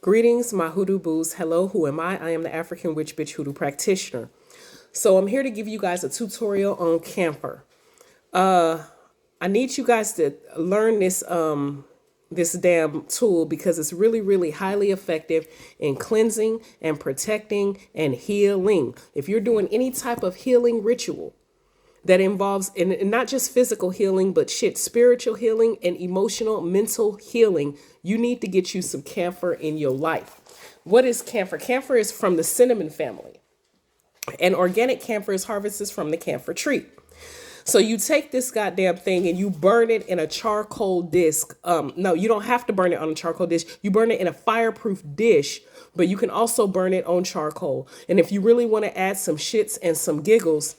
Greetings, my hoodoo boos. Hello, who am I? I am the African Witch Bitch Hoodoo Practitioner. So I'm here to give you guys a tutorial on camphor. I need you guys to learn this damn tool because it's really highly effective in cleansing and protecting and healing. If you're doing any type of healing ritual that involves and not just physical healing, but spiritual healing and emotional, mental healing, you need to get you some camphor in your life. What is camphor? Camphor is from the cinnamon family, and organic camphor is harvested from the camphor tree. So you take this goddamn thing and you burn it in a charcoal disc. No, you don't have to burn it on a charcoal dish. You burn it in a fireproof dish, but you can also burn it on charcoal. And if you really want to add some shits and some giggles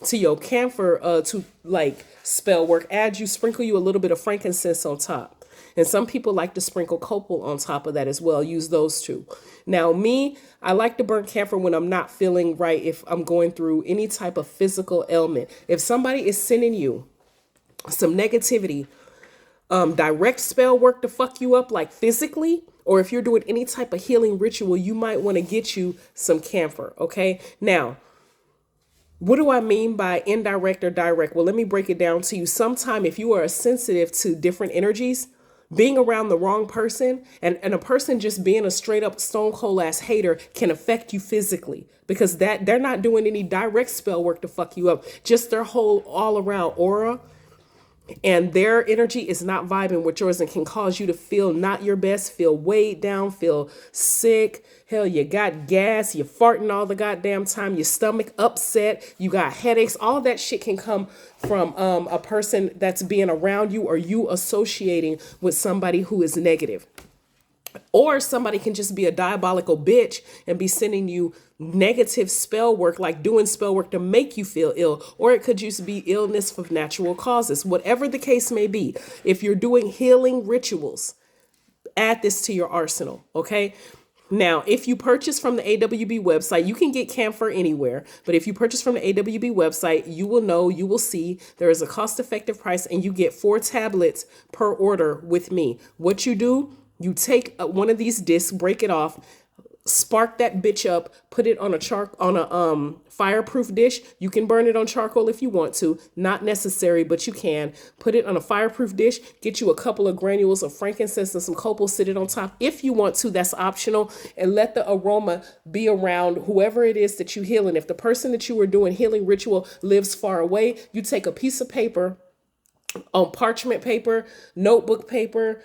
to your camphor, to like spell work, sprinkle you a little bit of frankincense on top. And some people like to sprinkle copal on top of that as well. Use those two. Now, I like to burn camphor when I'm not feeling right, if I'm going through any type of physical ailment. If somebody is sending you some negativity, direct spell work to fuck you up, like physically, or if you're doing any type of healing ritual, you might want to get you some camphor, okay? Now, what do I mean by indirect or direct? Well, let me break it down to you. Sometime if you are sensitive to different energies, being around the wrong person and a person just being a straight up stone cold ass hater can affect you physically, because that they're not doing any direct spell work to fuck you up. Just their whole all around aura and their energy is not vibing with yours and can cause you to feel not your best, feel weighed down, feel sick. Hell, you got gas, you're farting all the goddamn time, your stomach upset, you got headaches. All that shit can come from a person that's being around you, or you associating with somebody who is negative. Or somebody can just be a diabolical bitch and be sending you negative spell work, like doing spell work to make you feel ill. Or it could just be illness from natural causes. Whatever the case may be, if you're doing healing rituals, add this to your arsenal, okay? Now, if you purchase from the AWB website, you can get camphor anywhere. But if you purchase from the AWB website, you will see there is a cost-effective price, and you get 4 tablets per order with me. What you do, you take one of these discs, break it off, spark that bitch up, put it on a fireproof dish. You can burn it on charcoal if you want to, not necessary, but you can put it on a fireproof dish. Get you a couple of granules of frankincense and some copal, sit it on top if you want to. That's optional, and let the aroma be around whoever it is that you healing. If the person that you were doing healing ritual lives far away, you take a piece of paper, on parchment paper, notebook paper,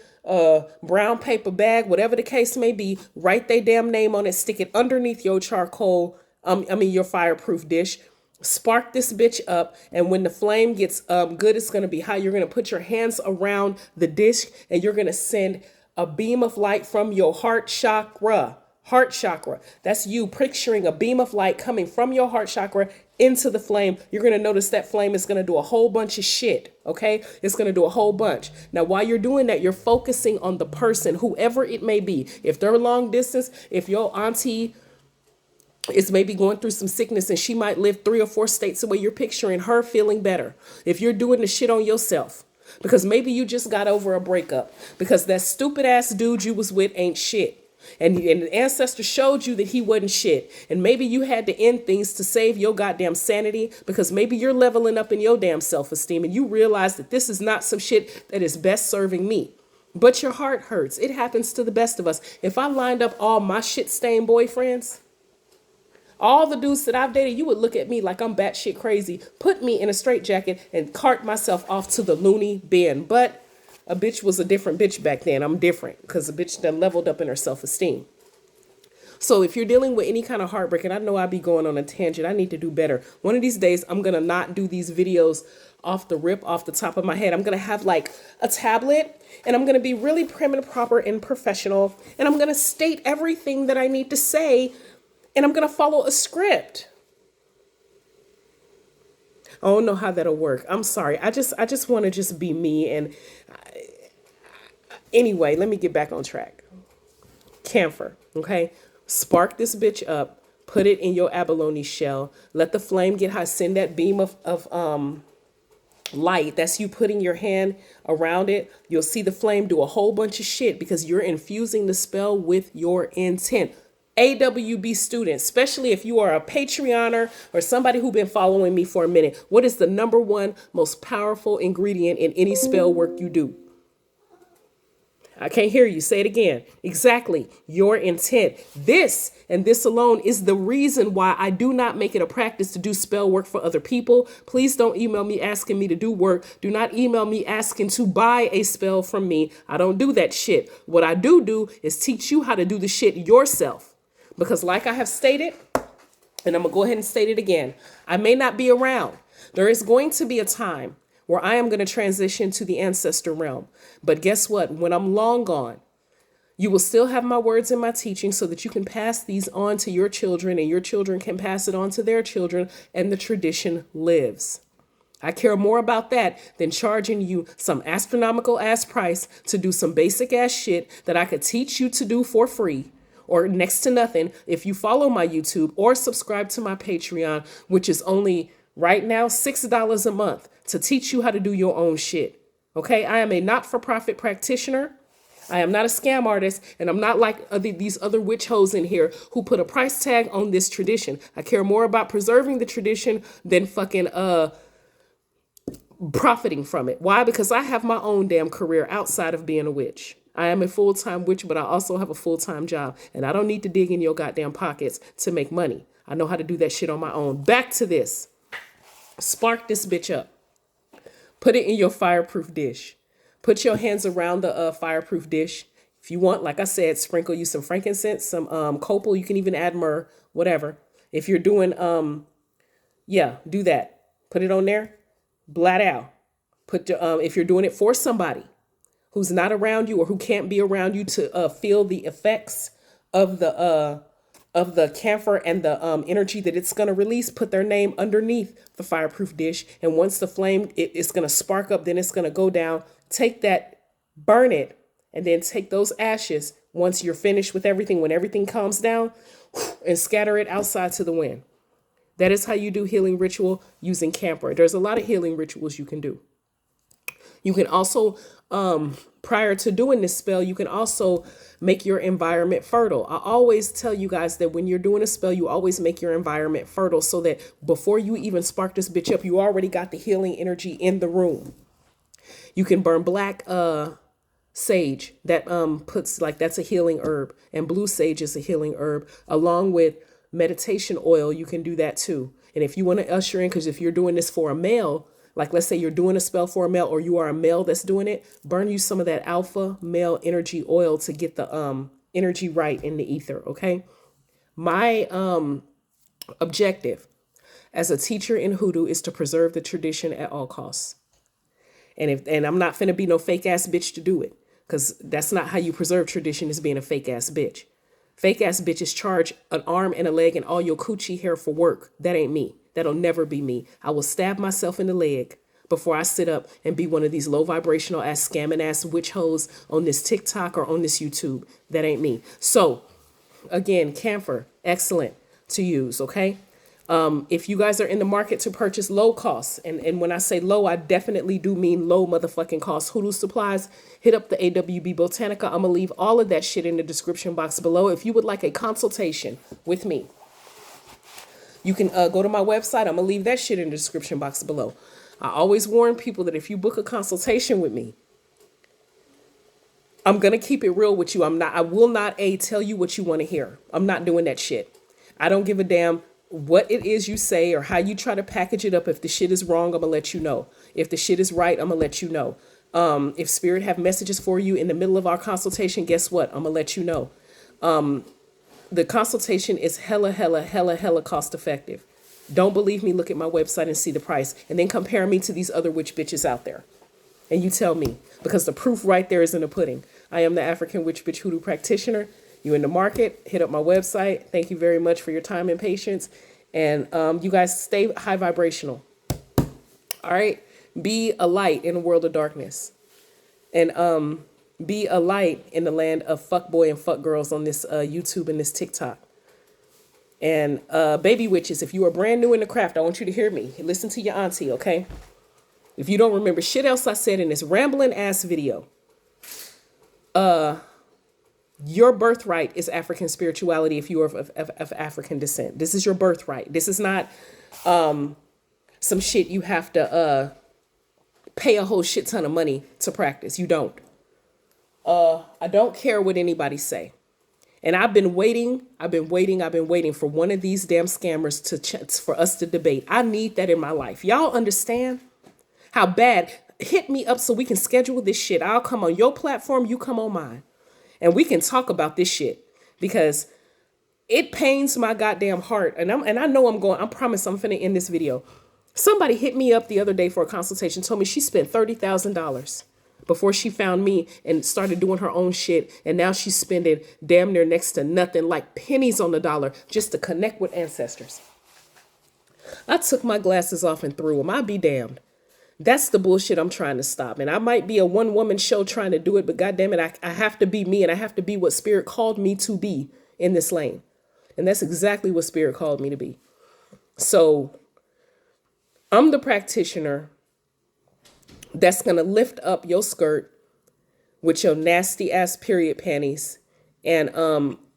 brown paper bag, whatever the case may be, write their damn name on it, stick it underneath your charcoal, your fireproof dish, spark this bitch up, and when the flame gets good, it's going to be high. You're going to put your hands around the dish, and you're going to send a beam of light from your heart chakra. Heart chakra. That's you picturing a beam of light coming from your heart chakra into the flame. You're going to notice that flame is going to do a whole bunch of shit. Okay. It's going to do a whole bunch. Now, while you're doing that, you're focusing on the person, whoever it may be. If they're long distance, if your auntie is maybe going through some sickness and she might live 3 or 4 states away, you're picturing her feeling better. If you're doing the shit on yourself, because maybe you just got over a breakup because that stupid ass dude you was with ain't shit. And the ancestor showed you that he wasn't shit. And maybe you had to end things to save your goddamn sanity, because maybe you're leveling up in your damn self-esteem and you realize that this is not some shit that is best serving me. But your heart hurts. It happens to the best of us. If I lined up all my shit-stained boyfriends, all the dudes that I've dated, you would look at me like I'm batshit crazy, put me in a straitjacket, and cart myself off to the loony bin. But a bitch was a different bitch back then. I'm different because a bitch done leveled up in her self-esteem. So if you're dealing with any kind of heartbreak, and I know I be going on a tangent, I need to do better. One of these days, I'm going to not do these videos off the top of my head. I'm going to have like a tablet, and I'm going to be really prim and proper and professional. And I'm going to state everything that I need to say, and I'm going to follow a script. I don't know how that'll work. I'm sorry. I just want to just be me. And anyway, let me get back on track. Camphor, okay? Spark this bitch up. Put it in your abalone shell. Let the flame get high. Send that beam of light, that's you putting your hand around it, you'll see the flame do a whole bunch of shit because you're infusing the spell with your intent. AWB students, especially if you are a Patreoner or somebody who's been following me for a minute, what is the number one most powerful ingredient in any spell work you do? I can't hear you. Say it again. Exactly. Your intent. This and this alone is the reason why I do not make it a practice to do spell work for other people. Please don't email me asking me to do work. Do not email me asking to buy a spell from me. I don't do that shit. What I do is teach you how to do the shit yourself. Because like I have stated, and I'm going to go ahead and state it again, I may not be around. There is going to be a time where I am going to transition to the ancestor realm. But guess what? When I'm long gone, you will still have my words and my teaching so that you can pass these on to your children and your children can pass it on to their children, and the tradition lives. I care more about that than charging you some astronomical ass price to do some basic ass shit that I could teach you to do for free or next to nothing if you follow my YouTube or subscribe to my Patreon, which is only right now $6 a month to teach you how to do your own shit. Okay, I am a not-for-profit practitioner. I am not a scam artist, and I'm not like these other witch hoes in here who put a price tag on this tradition. I care more about preserving the tradition than fucking profiting from it. Why? Because I have my own damn career outside of being a witch. I am a full-time witch, but I also have a full-time job, and I don't need to dig in your goddamn pockets to make money. I know how to do that shit on my own. Back to this. Spark this bitch up. Put it in your fireproof dish. Put your hands around the fireproof dish. If you want, like I said, sprinkle you some frankincense, some copal. You can even add myrrh, whatever. If you're doing, do that. Put it on there. Blat out. If you're doing it for somebody who's not around you or who can't be around you to feel the effects of the camphor and the energy that it's going to release, put their name underneath the fireproof dish. And once the flame, it's going to spark up, then it's going to go down. Take that, burn it, and then take those ashes once you're finished with everything, when everything calms down, and scatter it outside to the wind. That is how you do healing ritual using camphor. There's a lot of healing rituals you can do. You can also, prior to doing this spell, you can also make your environment fertile. I always tell you guys that when you're doing a spell, you always make your environment fertile so that before you even spark this bitch up, you already got the healing energy in the room. You can burn black sage that that's a healing herb, and blue sage is a healing herb, along with meditation oil. You can do that too. And if you want to usher in, because if you're doing this for a male, like let's say you're doing a spell for a male, or you are a male that's doing it, burn you some of that alpha male energy oil to get the energy right in the ether. Okay. My objective as a teacher in hoodoo is to preserve the tradition at all costs. And I'm not finna be no fake ass bitch to do it, because that's not how you preserve tradition, is being a fake ass bitch. Fake ass bitches charge an arm and a leg and all your coochie hair for work. That ain't me. That'll never be me. I will stab myself in the leg before I sit up and be one of these low vibrational ass scamming ass witch hoes on this TikTok or on this YouTube. That ain't me. So again, camphor, excellent to use. Okay. If you guys are in the market to purchase low costs, and when I say low, I definitely do mean low motherfucking cost hoodoo supplies, hit up the AWB Botanica. I'm going to leave all of that shit in the description box below. If you would like a consultation with me, you can go to my website. I'm going to leave that shit in the description box below. I always warn people that if you book a consultation with me, I'm going to keep it real with you. I will not tell you what you want to hear. I'm not doing that shit. I don't give a damn what it is you say or how you try to package it up. If the shit is wrong, I'm gonna let you know. If the shit is right, I'm gonna let you know. If spirit have messages for you in the middle of our consultation, guess what? I'm gonna let you know. The consultation is hella cost effective. Don't believe me? Look at my website and see the price, and then compare me to these other witch bitches out there. And you tell me, because the proof right there is in the pudding. I am the African Witch Bitch Hoodoo practitioner. You in the market, hit up my website. Thank you very much for your time and patience. And you guys stay high vibrational. All right. Be a light in a world of darkness. And be a light in the land of fuckboy and fuck girls on this YouTube and this TikTok. And baby witches, if you are brand new in the craft, I want you to hear me. Listen to your auntie, okay? If you don't remember shit else I said in this rambling ass video, your birthright is African spirituality if you are of African descent. This is your birthright. This is not some shit you have to pay a whole shit ton of money to practice. You don't. I don't care what anybody say. And I've been waiting for one of these damn scammers for us to debate. I need that in my life. Y'all understand how bad? Hit me up so we can schedule this shit. I'll come on your platform, you come on mine. And we can talk about this shit because it pains my goddamn heart. And I know I promise I'm finna end this video. Somebody hit me up the other day for a consultation, told me she spent $30,000 before she found me and started doing her own shit. And now she's spending damn near next to nothing, like pennies on the dollar, just to connect with ancestors. I took my glasses off and threw them. I'll be damned. That's the bullshit I'm trying to stop. And I might be a one-woman show trying to do it, but goddamn it, I have to be me, and I have to be what Spirit called me to be in this lane. And that's exactly what Spirit called me to be. So I'm the practitioner that's going to lift up your skirt with your nasty ass period panties and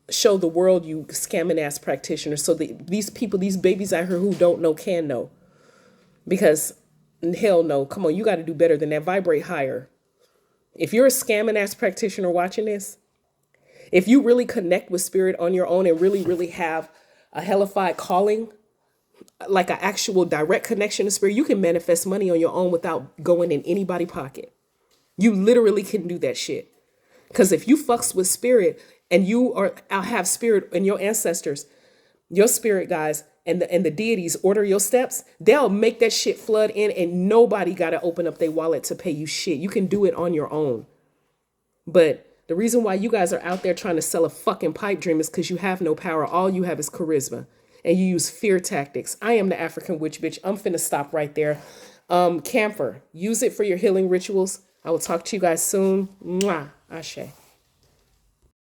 show the world you scamming ass practitioner. So these people, these babies out here who don't know can know. Because hell no, come on, you got to do better than that. Vibrate higher. If you're a scamming ass practitioner watching this, if you really connect with Spirit on your own and really, really have a hellified calling, like an actual direct connection to Spirit, you can manifest money on your own without going in anybody's pocket. You literally can do that shit. Because if you fucks with Spirit and have Spirit and your ancestors, your spirit guys, and the deities order your steps, they'll make that shit flood in and nobody got to open up their wallet to pay you shit. You can do it on your own. But the reason why you guys are out there trying to sell a fucking pipe dream is because you have no power. All you have is charisma and you use fear tactics. I am the African witch bitch. I'm finna stop right there. Camphor, use it for your healing rituals. I will talk to you guys soon. Mwah. Ashe.